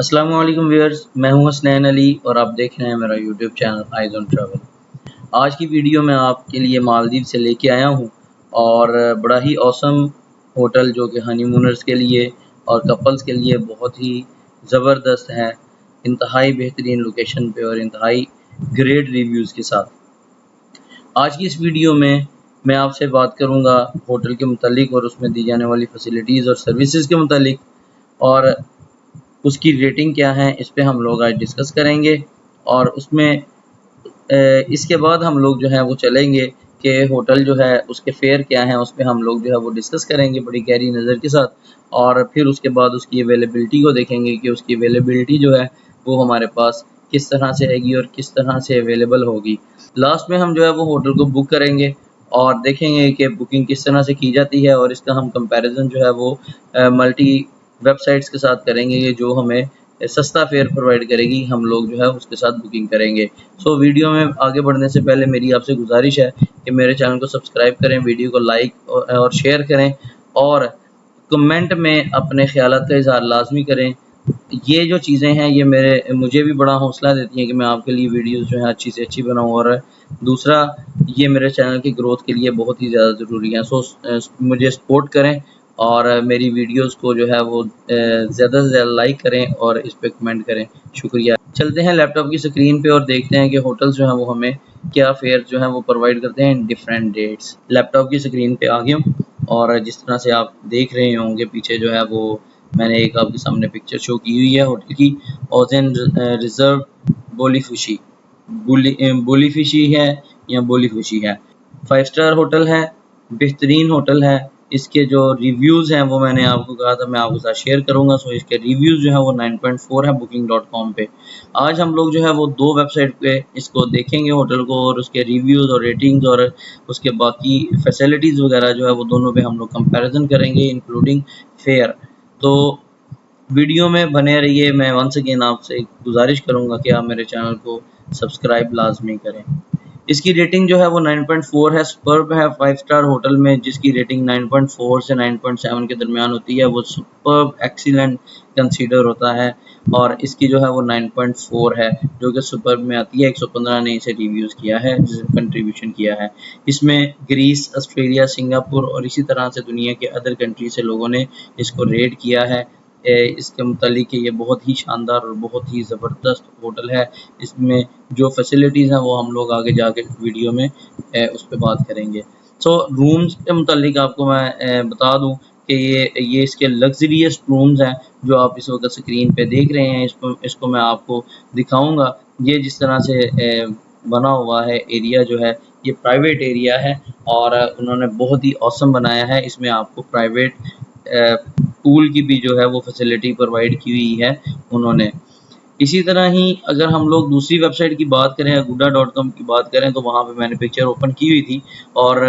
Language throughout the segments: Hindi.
अस्सलाम वालेकुम व्यूअर्स, मैं हूं हसनैन अली और आप देख रहे हैं मेरा YouTube channel eyes on travel. आज की वीडियो में आपके लिए मालदीव से लेके आया हूं और बड़ा ही ऑसम होटल जो कि हनीमूनर्स के लिए और कपल्स के लिए बहुत ही ज़बरदस्त है, इंतहाई बेहतरीन लोकेशन पे और इंतहाई ग्रेट रिव्यूज़ के साथ। आज की इस वीडियो में मैं आपसे बात करूंगा होटल के मुतालिक और उसमें दी जाने वाली फ़ैसिलिटीज़ और सर्विसेज़ के मुतालिक, और उसकी रेटिंग क्या है इस पे हम लोग आज डिस्कस करेंगे। और उसमें इसके बाद हम लोग जो है वो चलेंगे कि होटल जो है उसके फेयर क्या हैं, उस पे हम लोग जो है वो डिस्कस करेंगे बड़ी गहरी नज़र के साथ। और फिर उसके बाद उसकी अवेलेबिलिटी को देखेंगे कि उसकी अवेलेबिलिटी जो है वो हमारे पास किस तरह से आएगी और किस तरह से अवेलेबल होगी। लास्ट में हम जो है वो होटल को बुक करेंगे और देखेंगे कि बुकिंग किस तरह से की जाती है, और इसका हम कंपैरिजन जो है वो मल्टी वेबसाइट्स के साथ करेंगे कि जो हमें सस्ता फेयर प्रोवाइड करेगी, हम लोग जो है उसके साथ बुकिंग करेंगे। सो वीडियो में आगे बढ़ने से पहले मेरी आपसे गुजारिश है कि मेरे चैनल को सब्सक्राइब करें, वीडियो को लाइक और शेयर करें और कमेंट में अपने ख़यालात का इज़हार लाज़मी करें। ये जो चीज़ें हैं ये मुझे भी बड़ा हौसला देती हैं कि मैं आपके लिए वीडियोज़ जो है अच्छी से अच्छी बनाऊँ, और दूसरा ये मेरे चैनल की ग्रोथ के लिए बहुत ही ज़्यादा ज़रूरी है। सो मुझे सपोर्ट करें और मेरी वीडियोज़ को जो है वो ज़्यादा से ज़्यादा लाइक करें और इस पे कमेंट करें। शुक्रिया। चलते हैं लैपटॉप की स्क्रीन पे और देखते हैं कि होटल्स जो हैं वो हमें क्या फेयर जो है वो प्रोवाइड करते हैं इन डिफरेंट डेट्स। लैपटॉप की स्क्रीन पे आ गया हूँ और जिस तरह से आप देख रहे होंगे पीछे जो है वो मैंने एक आपके सामने पिक्चर शो की हुई है होटल की। ओजेन रिजर्व बोलीफिशी बोलीफिशी है या बोलीफिशी है। 5 स्टार होटल है, बेहतरीन होटल है। इसके जो रिव्यूज़ हैं वो मैंने आपको कहा था मैं आपके साथ शेयर करूँगा। सो इसके रिव्यूज़ जो है वो 9.4 है booking.com पे। आज हम लोग जो है वो 2 वेबसाइट पे इसको देखेंगे होटल को, और उसके रिव्यूज़ और रेटिंग्स और उसके बाकी फैसिलिटीज़ वगैरह जो है वो दोनों पे हम लोग कंपैरिजन करेंगे इंक्लूडिंग फेयर। तो वीडियो में बने रहिए। मैं वंस अगेन आपसे गुजारिश करूँगा कि आप मेरे चैनल को सब्सक्राइब लाज़मी करें। इसकी रेटिंग जो है वो 9.4 है, सुपर्ब है। 5 स्टार होटल में जिसकी रेटिंग 9.4 से 9.7 के दरमियान होती है वो सुपर्ब एक्सीलेंट कंसीडर होता है, और इसकी जो है वो 9.4 है जो कि सुपर्ब में आती है। 115 ने इसे रिव्यूज़ किया है, कंट्रीब्यूशन किया है। इसमें ग्रीस, ऑस्ट्रेलिया, सिंगापुर और इसी तरह से दुनिया के अदर कंट्री से लोगों ने इसको रेट किया है। इसके मुतालिक ये बहुत ही शानदार और बहुत ही ज़बरदस्त होटल है। इसमें जो फैसिलिटीज़ हैं वो हम लोग आगे जाके वीडियो में उस पे बात करेंगे। सो रूम्स के मुतालिक आपको मैं बता दूँ कि ये इसके लग्ज़रियस रूम्स हैं जो आप इस वक्त स्क्रीन पे देख रहे हैं। इसको मैं आपको दिखाऊँगा। ये जिस तरह से बना हुआ है एरिया जो है ये प्राइवेट एरिया है और उन्होंने बहुत ही ऑसम बनाया है। इसमें आपको प्राइवेट पूल की भी जो है वो फैसिलिटी प्रोवाइड की हुई है उन्होंने। इसी तरह ही अगर हम लोग दूसरी वेबसाइट की बात करें, agoda.com की बात करें, तो वहाँ पे मैंने पिक्चर ओपन की हुई थी और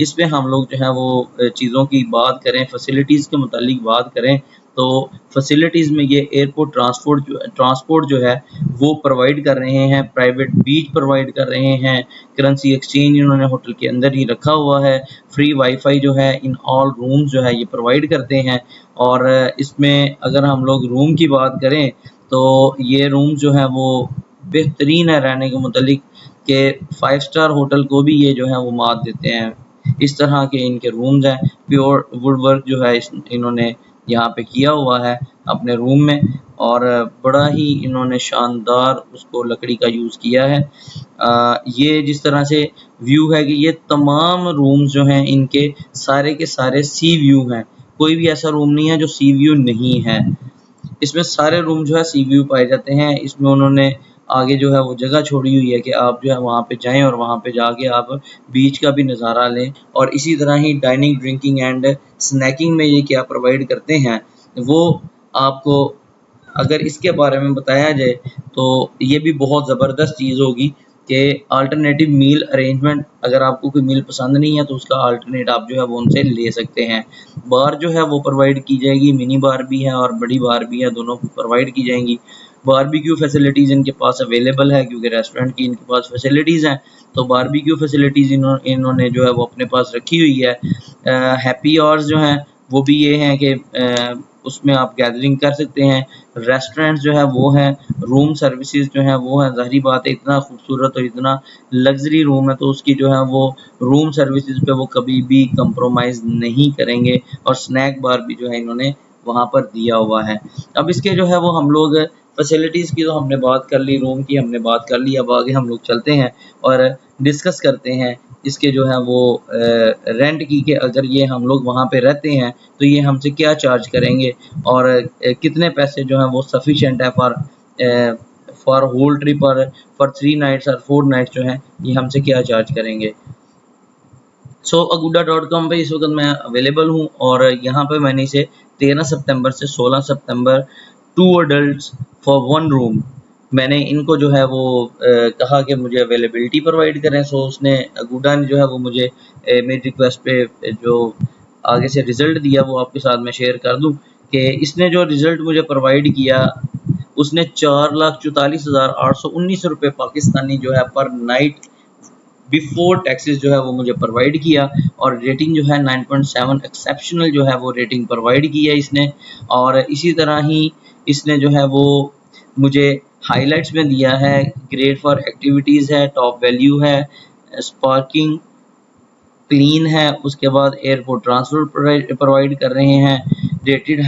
इस पे हम लोग जो है वो चीज़ों की बात करें, फैसिलिटीज़ के मुतालिक बात करें, तो फैसिलिटीज़ में ये एयरपोर्ट ट्रांसपोर्ट जो है वो प्रोवाइड कर रहे हैं, प्राइवेट बीच प्रोवाइड कर रहे हैं, करेंसी एक्सचेंज इन्होंने होटल के अंदर ही रखा हुआ है, फ्री वाईफाई जो है इन ऑल रूम्स जो है ये प्रोवाइड करते हैं। और इसमें अगर हम लोग रूम की बात करें तो ये रूम जो है वो बेहतरीन है रहने के मुतालिक के 5 स्टार होटल को भी ये जो है वो मात देते हैं। इस तरह के इनके रूम्स हैं, प्योर वुड वर्क जो है इन्होंने यहाँ पे किया हुआ है अपने रूम में, और बड़ा ही इन्होंने शानदार उसको लकड़ी का यूज़ किया है। ये जिस तरह से व्यू है कि ये तमाम रूम्स जो हैं इनके सारे के सारे सी व्यू हैं, कोई भी ऐसा रूम नहीं है जो सी व्यू नहीं है। इसमें सारे रूम जो है सी व्यू पाए जाते हैं। इसमें उन्होंने आगे जो है वो जगह छोड़ी हुई है कि आप जो है वहाँ पे जाएँ और वहाँ पे जाके आप बीच का भी नज़ारा लें। और इसी तरह ही डाइनिंग, ड्रिंकिंग एंड स्नैकिंग में ये क्या प्रोवाइड करते हैं वो आपको अगर इसके बारे में बताया जाए तो ये भी बहुत ज़बरदस्त चीज़ होगी कि अल्टरनेटिव मील अरेंजमेंट, अगर आपको कोई मील पसंद नहीं है तो उसका अल्टरनेट आप जो है वो उनसे ले सकते हैं। बार जो है वो प्रोवाइड की जाएगी, मिनी बार भी है और बड़ी बार भी है, दोनों प्रोवाइड की जाएंगी। बारबेक्यू फैसिलिटीज़ इनके पास अवेलेबल है क्योंकि रेस्टोरेंट की इनके पास फैसिलिटीज़ हैं, तो बारबेक्यू फैसिलिटीज़ इन्होंने जो है वो अपने पास रखी हुई है। हैप्पी आवर्स जो हैं वो भी ये हैं कि उसमें आप गैदरिंग कर सकते हैं। रेस्टोरेंट्स जो है वो हैं, रूम सर्विसेज जो है वो है, ज़ाहिर बात है इतना खूबसूरत और इतना लग्जरी रूम है तो उसकी जो है वो रूम सर्विसेज पे वो कभी भी कंप्रोमाइज़ नहीं करेंगे, और स्नैक बार भी जो है इन्होंने वहाँ पर दिया हुआ है। अब इसके जो है वो हम लोग फैसिलिटीज़ की तो हमने बात कर ली, रूम की हमने बात कर ली, अब आगे हम लोग चलते हैं और डिस्कस करते हैं इसके जो है वो रेंट की, कि अगर ये हम लोग वहाँ पे रहते हैं तो ये हमसे क्या चार्ज करेंगे और कितने पैसे जो हैं वो सफिशिएंट है फॉर होल ट्रिप और फॉर 3 नाइट्स और 4 नाइट्स जो हैं ये हमसे क्या चार्ज करेंगे। सो agoda.com पे इस वक्त मैं अवेलेबल हूँ और यहाँ पे मैंने इसे 13 सितंबर से 16 सितंबर 2 अडल्ट्स फॉर 1 रूम मैंने इनको जो है वो कहा कि मुझे अवेलेबिलिटी प्रोवाइड करें। सो उसने अगूडा ने जो है वो मुझे मेरी रिक्वेस्ट पे जो आगे से रिज़ल्ट दिया वो आपके साथ मैं शेयर कर दूं कि इसने जो रिज़ल्ट मुझे प्रोवाइड किया उसने 4,44,819 रुपये पाकिस्तानी जो है पर नाइट बिफोर टैक्सेस जो है वो मुझे प्रोवाइड किया, और रेटिंग जो है 9.7 एक्सेप्शनल जो है वो रेटिंग प्रोवाइड की है इसने। और इसी तरह ही इसने जो है वो मुझे हाइलाइट्स में दिया है, ग्रेड फॉर एक्टिविटीज़ है, टॉप वैल्यू है, स्पार्किंग क्लीन है, उसके बाद एयरपोर्ट ट्रांसपोर्ट प्रोवाइड कर रहे हैं, rated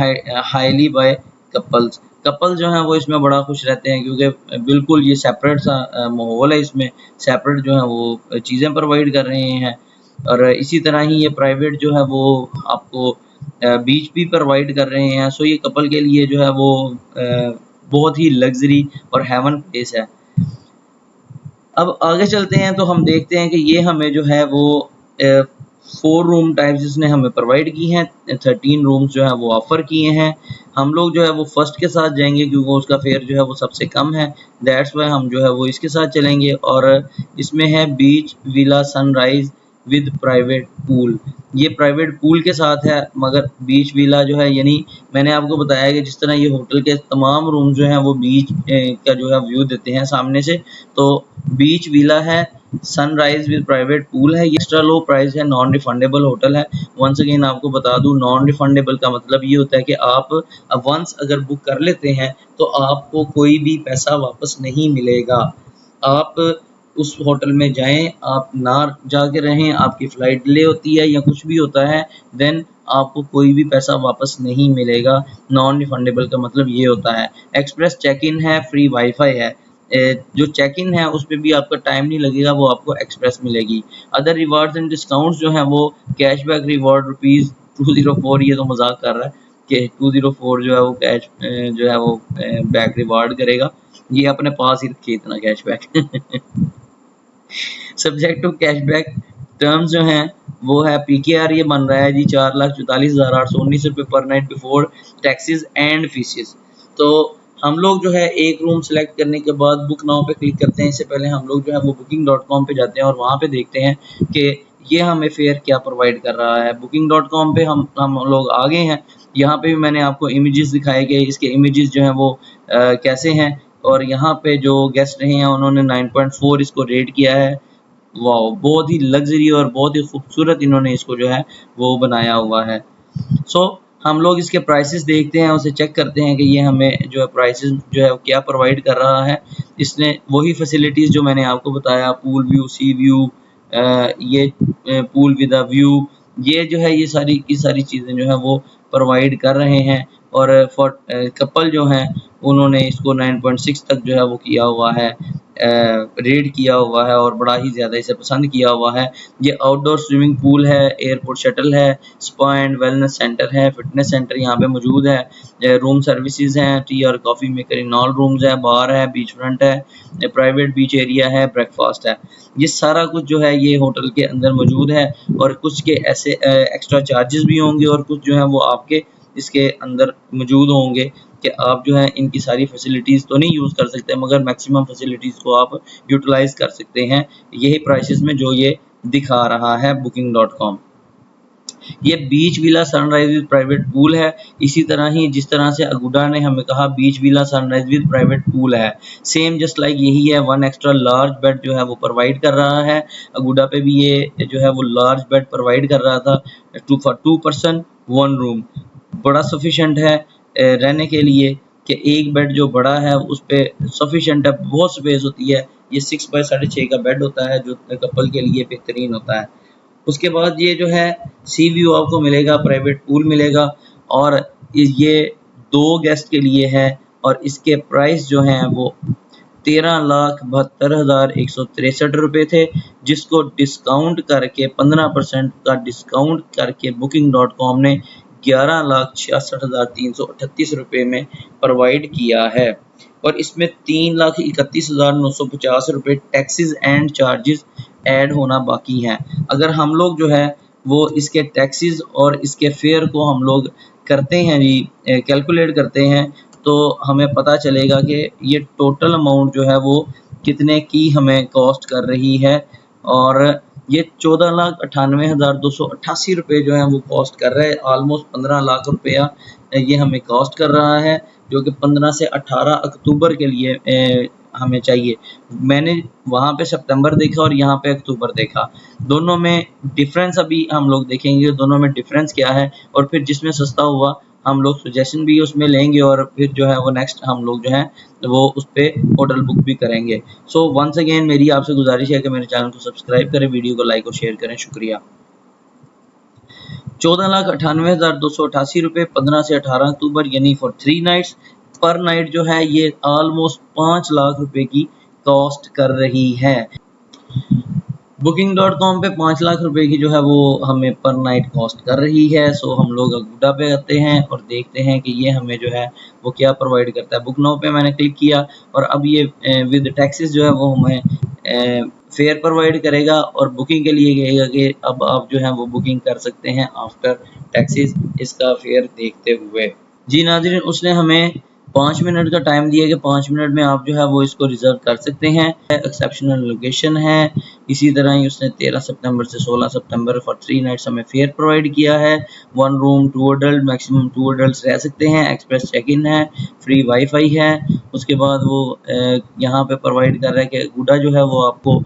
highly by couples. Couple जो हैं वो इसमें बड़ा खुश रहते हैं क्योंकि बिल्कुल ये सेपरेट सा माहौल है, इसमें सेपरेट जो है वो चीज़ें प्रोवाइड कर रहे हैं। और इसी तरह ही ये प्राइवेट जो है वो आपको बीच भी प्रोवाइड कर रहे हैं। सो ये कपल के लिए जो है वो बहुत ही लग्जरी और हेवन प्लेस है। अब आगे चलते हैं तो हम देखते हैं कि ये हमें जो है वो 4 रूम टाइप्स इसने हमें प्रोवाइड की हैं, 13 रूम्स जो है वो ऑफ़र किए हैं। हम लोग जो है वो फर्स्ट के साथ जाएंगे क्योंकि उसका फेयर जो है वो सबसे कम है, दैट्स वाई हम जो है वो इसके साथ चलेंगे। और इसमें है beach villa sunrise with private pool. ये प्राइवेट पूल के साथ है, मगर बीच विला जो है यानी मैंने आपको बताया कि जिस तरह ये होटल के तमाम रूम जो हैं वो बीच का जो है व्यू देते हैं सामने से, तो बीच विला है, सनराइज विद प्राइवेट पूल है, ये एक्स्ट्रा लो प्राइस है, नॉन रिफंडेबल होटल है। वंस अगेन आपको बता दूं, नॉन रिफंडेबल का मतलब ये होता है कि आप वंस अगर बुक कर लेते हैं तो आपको कोई भी पैसा वापस नहीं मिलेगा। आप उस होटल में जाएं, आप ना जाके रहें, आपकी फ़्लाइट डिले होती है या कुछ भी होता है, देन आपको कोई भी पैसा वापस नहीं मिलेगा। नॉन रिफंडेबल का मतलब ये होता है। एक्सप्रेस चेक इन है, फ्री वाईफाई है। जो चेक इन है उस पे भी आपका टाइम नहीं लगेगा, वो आपको एक्सप्रेस मिलेगी। अदर रिवार्ड्स एंड डिस्काउंट्स जो हैं वो कैशबैक रिवॉर्ड रुपीज़ 204, ये तो मजाक कर रहा है कि 204 जो है वो कैश जो है वो बैक रिवार्ड करेगा, ये अपने पास ही रखिए इतना cashback. Subject to cashback terms जो हैं वो है पीकेआर, ये बन रहा है जी 4,44,819 रुपये पर night before taxes and faeces. तो हम लोग जो है एक रूम सेलेक्ट करने के बाद बुक नाउ पे क्लिक करते हैं। इससे पहले हम लोग जो है वो booking.com पे जाते हैं और वहाँ पे देखते हैं कि ये हमें फेयर क्या प्रोवाइड कर रहा है। booking.com पे हम लोग आ गए हैं। यहाँ पे भी मैंने आपको इमेजेस दिखाए गए, इसके इमेजेस जो हैं वो कैसे हैं, और यहाँ पे जो गेस्ट रहे हैं उन्होंने 9.4 इसको रेट किया है। वाओ, बहुत ही लग्जरी और बहुत ही खूबसूरत इन्होंने इसको जो है वो बनाया हुआ है। सो हम लोग इसके प्राइसेस देखते हैं, उसे चेक करते हैं कि ये हमें जो है प्राइसेस जो है क्या प्रोवाइड कर रहा है। इसने वही फैसिलिटीज़ जो मैंने आपको बताया, पूल व्यू, सी व्यू, ये पूल विद अ व्यू, ये जो है ये सारी की सारी चीज़ें जो है वो प्रोवाइड कर रहे हैं। और फॉर कपल जो हैं उन्होंने इसको 9.6 तक जो है वो किया हुआ है, रेट किया हुआ है और बड़ा ही ज़्यादा इसे पसंद किया हुआ है। ये आउटडोर स्विमिंग पूल है, एयरपोर्ट शटल है, स्पा एंड वेलनेस सेंटर है, फिटनेस सेंटर यहाँ पे मौजूद है, रूम सर्विसेज हैं, टी और coffee maker in all rooms है, बार है, बीच फ्रंट है, प्राइवेट बीच एरिया है, ब्रेकफास्ट है। ये सारा कुछ जो है ये होटल के अंदर मौजूद है, और कुछ के ऐसे एक्स्ट्रा चार्जेस भी होंगे और कुछ जो है वो आपके इसके अंदर मौजूद होंगे कि आप जो है इनकी सारी फैसिलिटीज़ तो नहीं यूज़ कर सकते, मगर मैक्सिमम फैसिलिटीज़ को आप यूटिलाइज़ कर सकते हैं यही प्राइसेस में जो ये दिखा रहा है booking.com। ये beach villa sunrise with private pool है। इसी तरह ही जिस तरह से अगुडा ने हमें कहा beach villa sunrise with private pool है, सेम जस्ट लाइक यही है। 1 एक्स्ट्रा लार्ज बेड जो है वो प्रोवाइड कर रहा है। अगुडा पे भी ये जो है वो लार्ज बेड प्रोवाइड कर रहा था, 2 फॉर 2 पर्सन 1 रूम। बड़ा सफिशेंट है रहने के लिए, कि एक बेड जो बड़ा है उस पे सफिशेंट है, बहुत स्पेस होती है। ये 6 बाय 6.5 का बेड होता है जो कपल के लिए बेहतरीन होता है। उसके बाद ये जो है सी व्यू आपको मिलेगा, प्राइवेट पूल मिलेगा, और ये 2 गेस्ट के लिए है, और इसके प्राइस जो हैं वो 13,72,163 रुपये थे, जिसको डिस्काउंट करके 15% का डिस्काउंट करके Booking.com ने 11,66,338 रुपये में प्रोवाइड किया है। और इसमें 3,31,950 रुपये टैक्सेस एंड चार्जेस ऐड होना बाकी हैं। अगर हम लोग जो है वो इसके टैक्सेस और इसके फेयर को हम लोग करते हैं जी, कैलकुलेट करते हैं, तो हमें पता चलेगा कि ये टोटल अमाउंट जो है वो कितने की हमें कॉस्ट कर रही है। और ये 14,98,288 रुपये जो है वो कॉस्ट कर रहा है। ऑलमोस्ट 15 लाख रुपया ये हमें कॉस्ट कर रहा है, जो कि 15 से 18 अक्टूबर के लिए हमें चाहिए। मैंने वहाँ पे सितंबर देखा और यहाँ पे अक्टूबर देखा, दोनों में डिफरेंस अभी हम लोग देखेंगे दोनों में डिफरेंस क्या है, और फिर जिसमें सस्ता हुआ हम लोग सजेशन भी उसमें लेंगे, और फिर जो है वो नेक्स्ट हम लोग जो है वो उस पे होटल बुक भी करेंगे। सो वंस अगेन मेरी आपसे गुजारिश है कि मेरे चैनल को सब्सक्राइब करें, वीडियो को लाइक और शेयर करें। शुक्रिया। 14,98,288 रुपये 15 से 18 अक्टूबर यानी फॉर 3 नाइट्स। पर नाइट जो है ये ऑलमोस्ट 5 लाख रुपए की कॉस्ट कर रही है। Booking.com पे 5 लाख रुपए की जो है वो हमें पर नाइट कॉस्ट कर रही है। सो हम लोग अगुडा पे आते हैं और देखते हैं कि ये हमें जो है वो क्या प्रोवाइड करता है। बुक नाउ पे मैंने क्लिक किया और अब ये विद टैक्सेस जो है वो हमें फेयर प्रोवाइड करेगा, और बुकिंग के लिए कहेगा कि अब आप जो है वो बुकिंग कर सकते हैं आफ्टर टैक्सेस, इसका फेयर देखते हुए। जी नाज़रीन, उसने हमें 5 मिनट का टाइम दिया कि 5 मिनट में आप जो है वो इसको रिज़र्व कर सकते हैं। एक्सेप्शनल लोकेशन है। इसी तरह ही उसने 13 सितंबर से 16 सितंबर फॉर 3 नाइट्स हमें फेयर प्रोवाइड किया है। 1 रूम 2 अडल्ट, मैक्सिमम 2 अडल्ट्स रह सकते हैं। एक्सप्रेस चेक इन है, फ्री वाईफाई है। उसके बाद वो यहाँ पे प्रोवाइड कर रहा है कि अगुडा जो है वो आपको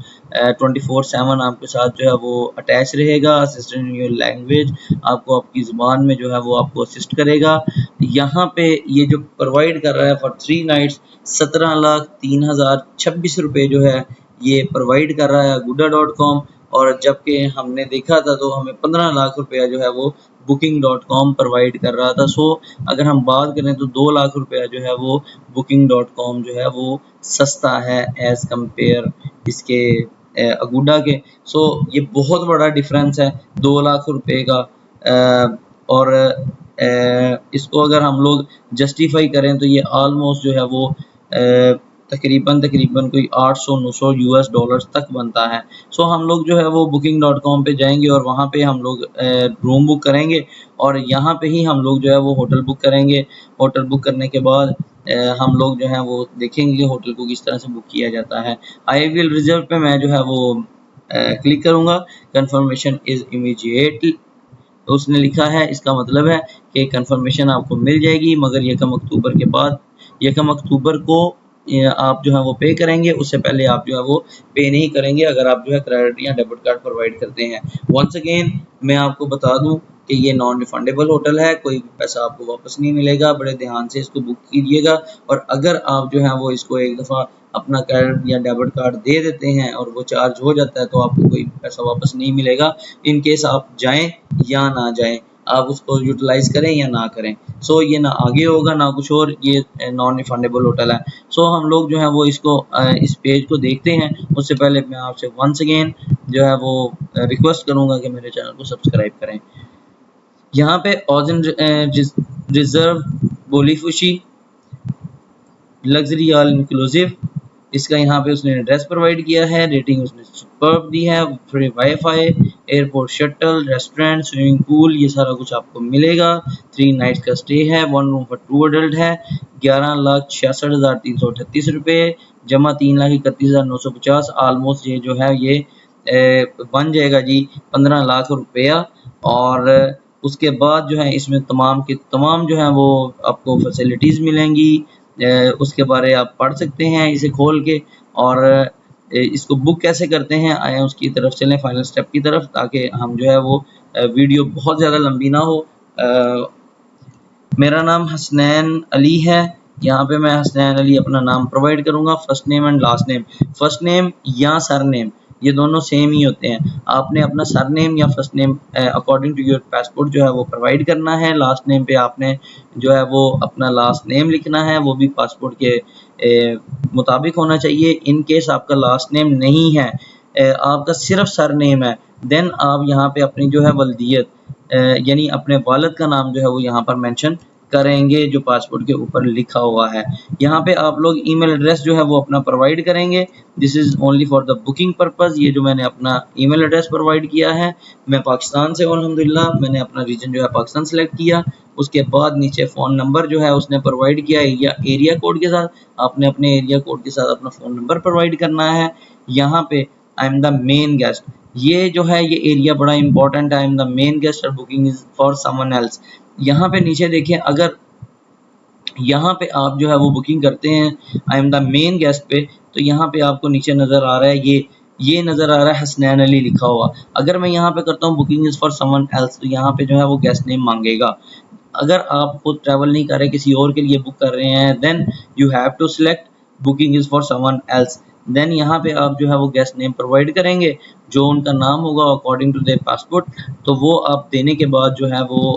24/7 आपके साथ जो है वो अटैच रहेगा। असिस्टेंट इन योर लैंग्वेज, आपको आपकी ज़ुबान में जो है वो आपको असिस्ट करेगा। यहाँ पे ये जो प्रोवाइड कर रहा है फॉर 3 नाइट्स 17,03,026 रुपये जो है ये प्रोवाइड कर रहा है Agoda.com, और जबकि हमने देखा था तो हमें 15 लाख रुपया जो है वो Booking.com प्रोवाइड कर रहा था। सो अगर हम बात करें तो 2 लाख रुपया जो है वो Booking.com जो है वो सस्ता है एज़ कम्पेयर इसके अगुडा के। सो ये बहुत बड़ा डिफरेंस है 2 लाख रुपए का। और इसको अगर हम लोग जस्टिफाई करें तो ये ऑलमोस्ट जो है वो तकरीबन कोई 800-900 यूएस डॉलर्स तक बनता है। सो हम लोग जो है वो Booking.com पे जाएंगे और वहाँ पे हम लोग रूम बुक करेंगे, और यहाँ पे ही हम लोग जो है वो होटल बुक करेंगे। होटल बुक करने के बाद हम लोग जो है वो देखेंगे कि होटल को किस तरह से बुक किया जाता है। आई विल रिजर्व पे मैं जो है वो क्लिक करूँगा। कन्फर्मेशन इज़ इमीडिएट उसने लिखा है, इसका मतलब है कि कंफर्मेशन आपको मिल जाएगी, मगर 1 अक्टूबर के बाद 1 अक्टूबर को आप जो है वो पे करेंगे। उससे पहले आप जो है वो पे नहीं करेंगे अगर आप जो है क्रेडिट या डेबिट कार्ड प्रोवाइड करते हैं। वंस अगेन मैं आपको बता दूं कि ये नॉन रिफंडेबल होटल है, कोई पैसा आपको वापस नहीं मिलेगा। बड़े ध्यान से इसको बुक कीजिएगा, और अगर आप जो है वो इसको एक दफ़ा अपना क्रेडिट या डेबिट कार्ड दे देते हैं और वो चार्ज हो जाता है तो आपको कोई पैसा वापस नहीं मिलेगा। इन केस आप जाएं या ना जाएं, आप उसको यूटिलाइज करें या ना करें। सो ये ना आगे होगा ना कुछ और, ये नॉन रिफंडेबल होटल है। सो हम लोग जो है वो इसको इस पेज को देखते हैं। उससे पहले मैं आपसे वंस अगेन जो है वो रिक्वेस्ट करूंगा कि मेरे चैनल को सब्सक्राइब करें। यहाँ पे ऑजन रिजर्व बोलीफुशी लग्जरी ऑल इंक्लूसिव, इसका यहाँ पे उसने एड्रेस प्रोवाइड किया है। रेटिंग उसने सुपर्ब दी है। Free wifi, airport shuttle, restaurant, swimming pool, ये सारा कुछ आपको मिलेगा। 3 नाइट्स का स्टे है। 1 रूम फॉर 2 अडल्ट है। 11,66,338 रुपये जमा 3,31,950। ऑलमोस्ट ये जो है ये बन जाएगा जी 15 लाख रुपया। और उसके बाद जो है इसमें तमाम के तमाम जो है वो आपको फैसिलिटीज़ मिलेंगी। उसके बारे आप पढ़ सकते हैं इसे खोल के, और इसको बुक कैसे करते हैं आए उसकी तरफ चलें, फाइनल स्टेप की तरफ, ताकि हम जो है वो वीडियो बहुत ज़्यादा लंबी ना हो। मेरा नाम हसनैन अली है। यहाँ पे मैं हसनैन अली अपना नाम प्रोवाइड करूँगा, first name and last name. First name या सरनेम ये दोनों सेम ही होते हैं। आपने अपना सरनेम या first name according to your passport जो है वो प्रोवाइड करना है। लास्ट नेम पे आपने जो है वो अपना लास्ट नेम लिखना है, वो भी पासपोर्ट के मुताबिक होना चाहिए। इन केस आपका लास्ट नेम नहीं है, आपका सिर्फ सरनेम है, देन आप यहाँ पे अपनी जो है वल्दियत यानी अपने वालिद का नाम जो है वो यहाँ पर मेंशन करेंगे जो पासपोर्ट के ऊपर लिखा हुआ है। यहाँ पे आप लोग ईमेल एड्रेस जो है वो अपना प्रोवाइड करेंगे। This is only for the booking purpose. ये जो मैंने अपना ईमेल एड्रेस प्रोवाइड किया है, मैं पाकिस्तान से हूँ अल्हम्दुलिल्लाह, मैंने अपना रीजन जो है पाकिस्तान सेलेक्ट किया। उसके बाद नीचे फ़ोन नंबर जो है उसने प्रोवाइड किया एरिया कोड के साथ। आपने अपने एरिया कोड के साथ अपना फ़ोन नंबर प्रोवाइड करना है। यहाँ पे I am the main guest, ये जो है ये एरिया बड़ा इंपॉर्टेंट है। I am the main guest और booking is for someone else. यहाँ पे नीचे देखिए, अगर यहाँ पे आप जो है वो बुकिंग करते हैं आई एम द मेन गेस्ट पे, तो यहाँ पे आपको नीचे नज़र आ रहा है ये नज़र आ रहा है हसनैन अली लिखा हुआ। अगर मैं यहाँ पे करता हूँ booking is for someone else, तो यहाँ पे जो है वो गेस्ट नेम मांगेगा। अगर आप खुद ट्रैवल नहीं कर रहे, किसी और के लिए बुक कर रहे हैं, then you have to select booking is for someone else. Then यहाँ पे आप जो है वो गेस्ट नेम प्रोवाइड करेंगे, जो उनका नाम होगा अकॉर्डिंग टू देयर पासपोर्ट, तो वो आप देने के बाद जो है वो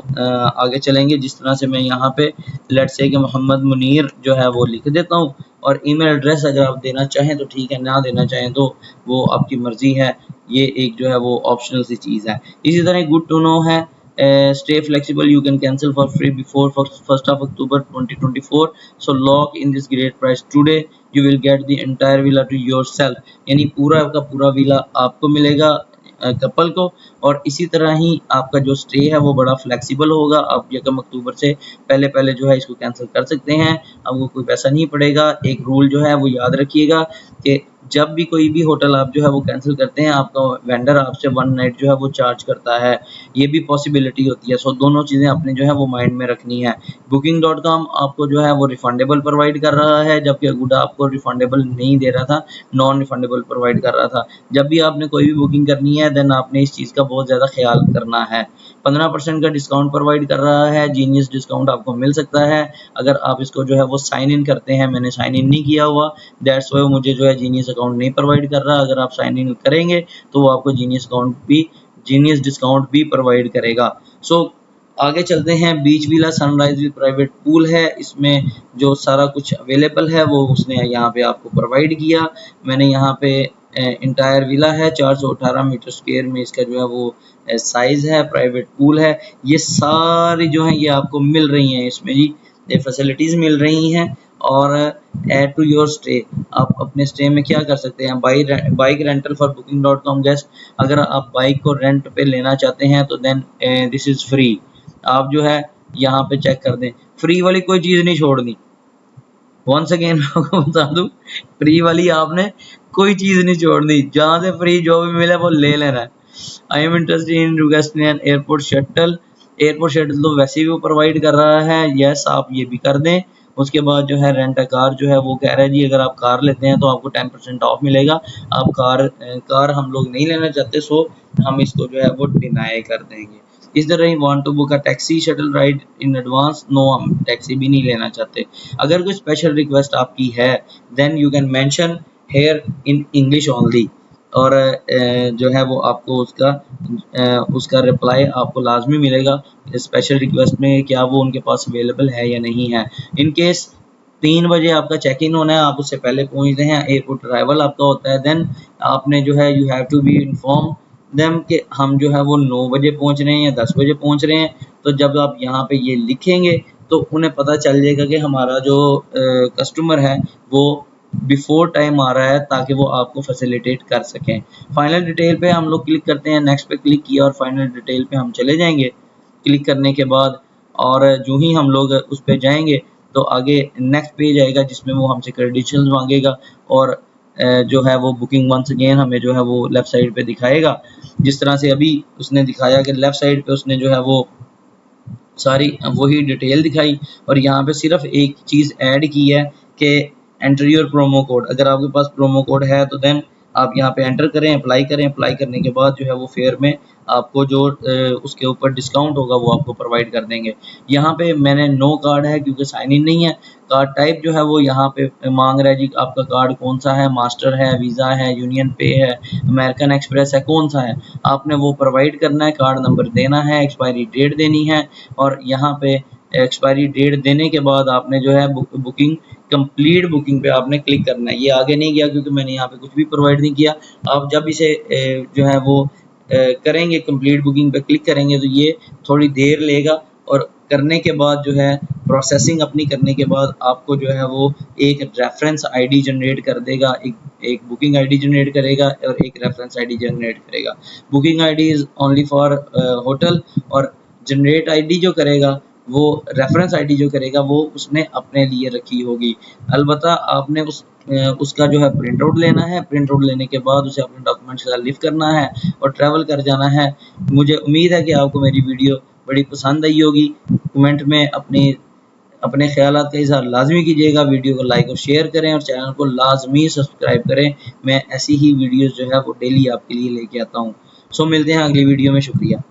आगे चलेंगे। जिस तरह से मैं यहाँ पे लेट्स से कि मोहम्मद मुनीर जो है वो लिख देता हूँ, और ईमेल एड्रेस अगर आप देना चाहें तो ठीक है, ना देना चाहें तो वो आपकी मर्ज़ी है। ये एक जो है वो ऑप्शनल सी चीज़ है। इसी तरह गुड टू नो है, stay flexible, you can cancel for free before 1st of October 2024, so lock in this great price today, you will get the entire villa to yourself, यानी पूरा का पूरा विला आपको मिलेगा कपल को। और इसी तरह ही आपका जो स्टे है वो बड़ा फ्लेक्सिबल होगा। आप 1 अक्टूबर से पहले पहले जो है इसको कैंसिल कर सकते हैं, आपको कोई पैसा नहीं पड़ेगा। एक रूल जो है वो याद रखिएगा कि जब भी कोई भी होटल आप जो है वो कैंसिल करते हैं, आपका वेंडर आपसे 1 नाइट जो है वो चार्ज करता है, ये भी पॉसिबिलिटी होती है। सो दोनों चीज़ें आपने जो है वो माइंड में रखनी है। Booking.com आपको जो है वो रिफंडेबल प्रोवाइड कर रहा है, जबकि अगुडा आपको रिफंडेबल नहीं दे रहा था, नॉन रिफंडेबल प्रोवाइड कर रहा था। जब भी आपने कोई भी बुकिंग करनी है, देन आपने इस चीज़ का बहुत ज़्यादा ख्याल करना है। 15% का डिस्काउंट प्रोवाइड कर रहा है, जीनियस डिस्काउंट आपको मिल सकता है अगर आप इसको जो है वो साइन इन करते हैं। मैंने साइन इन नहीं किया हुआ, दैट्स व्हाई मुझे जो है जीनियस अकाउंट नहीं प्रोवाइड कर रहा। अगर आप साइन इन करेंगे तो वो आपको जीनियस डिस्काउंट भी प्रोवाइड करेगा। सो आगे चलते हैं। Beach villa sunrise with private pool है, इसमें जो सारा कुछ अवेलेबल है वो उसने यहाँ पे आपको प्रोवाइड किया। मैंने यहाँ पे इंटायर विला है, 418 मीटर स्क्वायर में इसका जो है वो साइज़ है, प्राइवेट पूल है। ये सारी जो है ये आपको मिल रही हैं इसमें जी, ये फैसिलिटीज़ मिल रही हैं। और एड टू योर स्टे, आप अपने स्टे में क्या कर सकते हैं, bike rental for booking.com guest. अगर आप बाइक को रेंट पे लेना चाहते हैं तो देन दिस इज़ फ्री। आप जो है यहाँ पे चेक कर दें, फ्री वाली कोई चीज़ नहीं छोड़नी। वंस अगेन मैं आपको बता दूं, फ्री वाली आपने कोई चीज़ नहीं छोड़नी, जहाँ से फ्री जो भी मिले वो ले लेना है। I am interested in requesting an airport shuttle. Airport shuttle तो वैसे भी वो प्रोवाइड कर रहा है, यस आप ये भी कर दें। उसके बाद जो है रेंट अ कार जो है वो कह रहा है जी अगर आप कार लेते हैं तो आपको 10% ऑफ मिलेगा। आप कार हम लोग नहीं लेना चाहते, सो हम इसको जो है वो डिनाई कर देंगे। इस तरह ही want to book a taxi shuttle ride in advance, no हम टैक्सी भी नहीं लेना चाहते। अगर कोई स्पेशल रिक्वेस्ट आपकी है, then you can mention here in English only, और जो है वो आपको उसका रिप्लाई आपको लाजमी मिलेगा स्पेशल रिक्वेस्ट में, क्या वो उनके पास अवेलेबल है या नहीं है। इन केस 3 बजे आपका चेक इन होना है, आप उससे पहले पहुंच रहे हैं, एयरपोर्ट अराइवल आपका होता है, देन आपने जो है you have to be inform them कि हम जो है वो 9 बजे पहुंच रहे हैं या 10 बजे पहुंच रहे हैं। तो जब आप यहाँ पे ये लिखेंगे तो उन्हें पता चल जाएगा कि हमारा जो कस्टमर है वो बिफोर टाइम आ रहा है, ताकि वो आपको फैसिलिटेट कर सकें। फाइनल डिटेल पे हम लोग क्लिक करते हैं, नेक्स्ट पे क्लिक किया और फाइनल डिटेल पे हम चले जाएंगे। क्लिक करने के बाद और जो ही हम लोग उस पे जाएंगे तो आगे नेक्स्ट पेज आएगा जिसमें वो हमसे क्रेडेंशियल्स मांगेगा, और जो है वो बुकिंग वंस अगेन हमें जो है वो लेफ़्ट साइड पे दिखाएगा। जिस तरह से अभी उसने दिखाया कि लेफ़्ट साइड पे उसने जो है वो सारी वही डिटेल दिखाई, और यहाँ पे सिर्फ एक चीज़ ऐड की है कि एंटर योर प्रोमो कोड। अगर आपके पास प्रोमो कोड है तो देन आप यहाँ पे एंटर करें, अप्लाई करें। अप्लाई करने के बाद जो है वो फेयर में आपको जो उसके ऊपर डिस्काउंट होगा वो आपको प्रोवाइड कर देंगे। यहाँ पे मैंने नो कार्ड है क्योंकि साइन इन नहीं है। कार्ड टाइप जो है वो यहाँ पे मांग रहा है जी, आपका कार्ड कौन सा है, मास्टर है, वीज़ा है, यूनियन पे है, अमेरिकन एक्सप्रेस है, कौन सा है। आपने वो प्रोवाइड करना है, कार्ड नंबर देना है, एक्सपायरी डेट देनी है और यहाँ पे एक्सपायरी डेट देने के बाद आपने जो है बुकिंग कंप्लीट बुकिंग पे आपने क्लिक करना है। ये आगे नहीं गया क्योंकि मैंने यहाँ पे कुछ भी प्रोवाइड नहीं किया। आप जब इसे जो है वो करेंगे, कंप्लीट बुकिंग पे क्लिक करेंगे तो ये थोड़ी देर लेगा और करने के बाद जो है प्रोसेसिंग अपनी करने के बाद आपको जो है वो एक रेफरेंस आईडी जनरेट कर देगा, एक बुकिंग आईडी जनरेट करेगा और एक रेफरेंस आईडी जनरेट करेगा। Booking ID is only for hotel और जनरेट आईडी जो करेगा वो रेफरेंस आईडी जो करेगा वो उसने अपने लिए रखी होगी। अलबत्ता आपने उसका जो है प्रिंट आउट लेना है। प्रिंट आउट लेने के बाद उसे अपने डॉक्यूमेंट्स के साथ लिव करना है और ट्रैवल कर जाना है। मुझे उम्मीद है कि आपको मेरी वीडियो बड़ी पसंद आई होगी। कमेंट में अपने ख्यालात का इज़हार लाज़मी कीजिएगा। वीडियो को लाइक और शेयर करें और चैनल को लाज़मी सब्सक्राइब करें। मैं ऐसी ही वीडियोज़ जो है वो डेली आपके लिए लेके आता हूँ। सो मिलते हैं अगली वीडियो में। शुक्रिया।